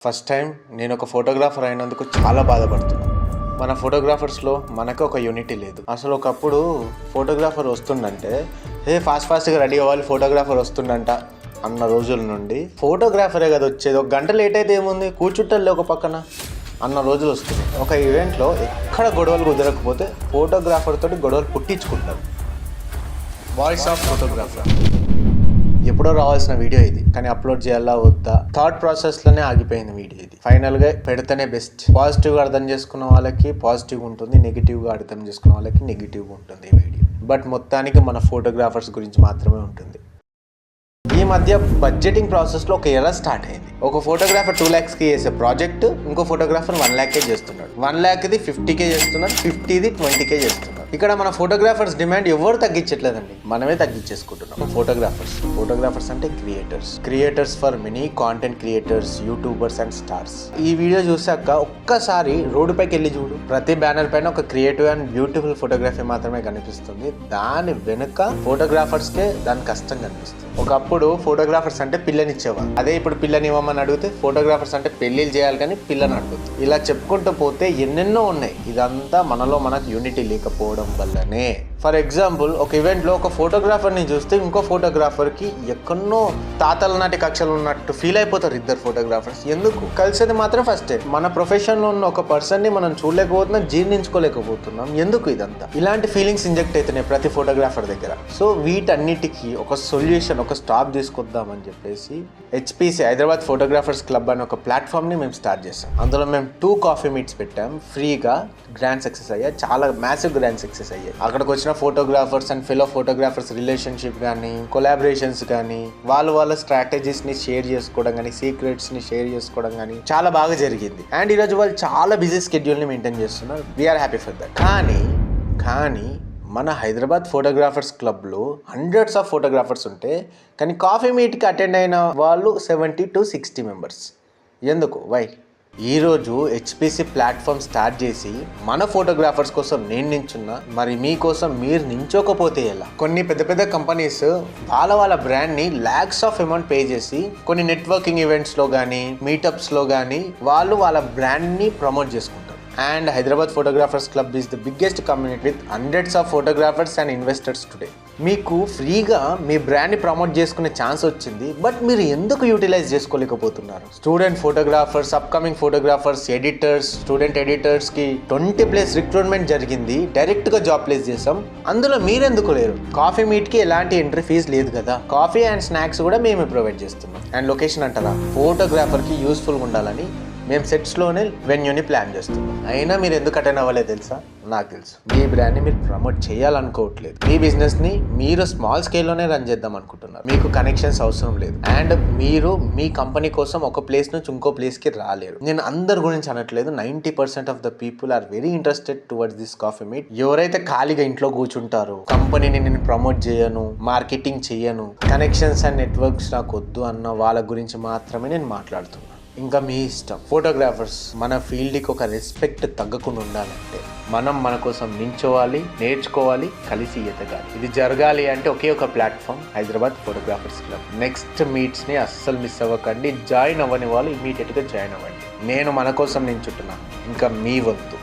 First time నేను ఒక photographer అయినందుకు చాలా బాధపడుతున్నాను. మన ఫోటోగ్రాఫర్స్లో మనకు ఒక యూనిటీ లేదు. అసలు ఒకప్పుడు ఫోటోగ్రాఫర్ వస్తుందంటే ఫాస్ట్గా రెడీ అవ్వాలి, ఫోటోగ్రాఫర్ వస్తుందంట అన్న రోజుల నుండి ఫోటోగ్రాఫరే కదా వచ్చేది, ఒక గంట లేట్ అయితే ఏముంది, కూర్చుంటలే ఒక పక్కన అన్న రోజులు వస్తుంది. ఒక ఈవెంట్లో ఎక్కడ గొడవలు కుదరకపోతే ఫోటోగ్రాఫర్ తోటి గొడవలు పుట్టించుకుంటారు. వాయిస్ ఆఫ్ ఫోటోగ్రాఫర్ ఎప్పుడో రావాల్సిన వీడియో ఇది, కానీ అప్లోడ్ చేయాలా వద్దా థాట్ ప్రాసెస్లోనే ఆగిపోయింది వీడియో ఇది. ఫైనల్గా పెడితేనే బెస్ట్. పాజిటివ్గా అర్థం చేసుకున్న వాళ్ళకి పాజిటివ్గా ఉంటుంది, నెగిటివ్గా అర్థం చేసుకున్న వాళ్ళకి నెగిటివ్గా ఉంటుంది ఈ వీడియో. బట్ మొత్తానికి మన ఫోటోగ్రాఫర్స్ గురించి మాత్రమే ఉంటుంది. ఈ మధ్య బడ్జెటింగ్ ప్రాసెస్లో ఒక ఎర్రర్ స్టార్ట్ అయింది. ఒక ఫోటోగ్రాఫర్ 2 lakhsకి చేసే ప్రాజెక్ట్ ఇంకో ఫోటోగ్రాఫర్ 1 lakhకే చేస్తున్నాడు. 1 lakhది 50K చేస్తున్నాడు, 50ది 20K చేస్తున్నాడు. ఇక్కడ మన ఫోటోగ్రాఫర్స్ డిమాండ్ ఎవరు తగ్గించట్లేదండి, మనమే తగ్గించేసుకుంటున్నాం. ఫోటోగ్రాఫర్స్ అంటే creators for many content creators, YouTubers and stars. ఈ వీడియో చూసాక ఒక్కసారి రోడ్డు పైకి వెళ్ళి చూడు, ప్రతి బ్యానర్ పైన ఒక క్రియేటివ్ అండ్ బ్యూటిఫుల్ ఫోటోగ్రఫీ మాత్రమే కనిపిస్తుంది. దాని వెనుక ఫోటోగ్రాఫర్స్కే దాని కష్టం కనిపిస్తుంది. ఒకప్పుడు ఫోటోగ్రాఫర్స్ అంటే పిల్లనిచ్చేవాళ్ళు, అదే ఇప్పుడు పిల్లని ఇవ్వమని అడిగితే ఫోటోగ్రాఫర్స్ అంటే పెళ్లిళ్ళు చేయాలి కానీ పిల్లని అడుగుతుంది. ఇలా చెప్పుకుంటూ పోతే ఎన్నెన్నో ఉన్నాయి. ఇదంతా మనలో మనకు యూనిటీ లేకపోవడం వల్లనే. ఫర్ ఎగ్జాంపుల్, ఒక ఈవెంట్లో ఒక ఫోటోగ్రాఫర్ని చూస్తే ఇంకో ఫోటోగ్రాఫర్కి ఎక్కడో తాతల నాటి కక్షలు ఉన్నట్టు ఫీల్ అయిపోతారు ఇద్దరు ఫోటోగ్రాఫర్స్. ఎందుకు కలిసేది మాత్రం ఫస్టే. మన ప్రొఫెషన్లో ఉన్న ఒక పర్సన్ని మనం చూడలేకపోతున్నాం, జీర్ణించుకోలేకపోతున్నాం. ఎందుకు ఇదంతా? ఇలాంటి ఫీలింగ్స్ ఇంజెక్ట్ అవుతున్నాయి ప్రతి ఫోటోగ్రాఫర్ దగ్గర. సో వీటన్నిటికీ ఒక సొల్యూషన్, ఒక స్టాప్ తీసుకొద్దామని చెప్పేసి హెచ్పిసి హైదరాబాద్ ఫోటోగ్రాఫర్స్ క్లబ్ అనే ఒక ప్లాట్ఫామ్ని మేము స్టార్ట్ చేసాం. అందులో మేము 2 కాఫీ మీట్స్ పెట్టాం. ఫ్రీగా గ్రాండ్ సక్సెస్ అయ్యాయి, చాలా మ్యాసివ్ గ్రాండ్ సక్సెస్ అయ్యాయి. అక్కడికి వచ్చిన photographers and fellow photographers relationship కానీ, కొలాబరేషన్స్ కానీ, వాళ్ళ స్ట్రాటజీస్ని షేర్ చేసుకోవడం కానీ, సీక్రెట్స్ని షేర్ చేసుకోవడం కానీ చాలా బాగా జరిగింది. అండ్ ఈరోజు వాళ్ళు చాలా బిజీ స్కెడ్యూల్ని మెయింటైన్ చేస్తున్నారు. We are happy for that. కానీ మన హైదరాబాద్ ఫోటోగ్రాఫర్స్ క్లబ్లో హండ్రెడ్స్ ఆఫ్ ఫోటోగ్రాఫర్స్ ఉంటే, కానీ కాఫీ మీట్కి అటెండ్ అయిన వాళ్ళు 70 to 60 మెంబర్స్. ఎందుకు? వై? ఈరోజు హెచ్పిసి ప్లాట్ఫామ్ స్టార్ట్ చేసి మన ఫోటోగ్రాఫర్స్ కోసం నేను నించున్నా, మరి మీకోసం మీరు నించోకపోతే ఎలా? కొన్ని పెద్ద కంపెనీస్ వాళ్ళ బ్రాండ్ని lakhs of amount పే చేసి కొన్ని నెట్వర్కింగ్ ఈవెంట్స్లో కానీ, మీటప్స్లో కానీ వాళ్ళ బ్రాండ్ని ప్రమోట్ చేసుకుంటారు. And Hyderabad Photographers Club is the biggest community with hundreds of photographers and investors today. మీకు ఫ్రీగా మీ బ్రాండ్ని ప్రమోట్ చేసుకునే ఛాన్స్ వచ్చింది, బట్ మీరు ఎందుకు యూటిలైజ్ చేసుకోలేకపోతున్నారు? Student photographers, upcoming photographers, editors, student ఎడిటర్స్కి 20+ రిక్రూట్మెంట్ జరిగింది. డైరెక్ట్గా జాబ్ ప్లేస్ చేసాం. అందులో మీరెందుకు లేరు? కాఫీ మీట్కి ఎలాంటి ఎంట్రీ ఫీజ్ లేదు కదా. కాఫీ అండ్ స్నాక్స్ కూడా మేమే ప్రొవైడ్ చేస్తున్నాం. అండ్ లొకేషన్ అంటారా, ఫోటోగ్రాఫర్కి యూస్ఫుల్గా ఉండాలని మేము సెట్స్లోనే వెన్యూని ప్లాన్ చేస్తున్నాం. అయినా మీరు ఎందుకు అటెండ్ అవ్వలేదు తెలుసా? నాకు తెలుసు. మీ బ్రాండ్ని మీరు ప్రమోట్ చేయాలనుకోవట్లేదు. మీ బిజినెస్ని మీరు స్మాల్ స్కేల్లోనే రన్ చేద్దాం అనుకుంటున్నారు. మీకు కనెక్షన్స్ అవసరం లేదు. అండ్ మీరు మీ కంపెనీ కోసం ఒక ప్లేస్ నుంచి ఇంకో ప్లేస్కి రాలేరు. నేను అందరి గురించి అనట్లేదు. 90% of the people are very interested towards this coffee meet. ఎవరైతే ఖాళీగా ఇంట్లో కూర్చుంటారో, కంపెనీని నేను ప్రమోట్ చేయను, మార్కెటింగ్ చేయను, కనెక్షన్స్ అండ్ నెట్వర్క్స్ నాకు వద్దు అన్న వాళ్ళ గురించి మాత్రమే నేను మాట్లాడుతున్నాను. ఇంకా మీ ఇష్టం. ఫోటోగ్రాఫర్స్ మన ఫీల్డ్కి ఒక రెస్పెక్ట్ తగ్గకుండా ఉండాలంటే మనం మన కోసం నించోవాలి, నేర్చుకోవాలి, కలిసి ఎదగాలి. ఇది జరగాలి అంటే ఒకే ఒక platform, Hyderabad photographers club. Next మీట్స్ని అస్సలు మిస్ అవ్వకండి. జాయిన్ అవ్వని వాళ్ళు ఇమీడియట్గా జాయిన్ అవ్వండి. నేను మన కోసం నించుంటున్నాను, ఇంకా మీ వంతు.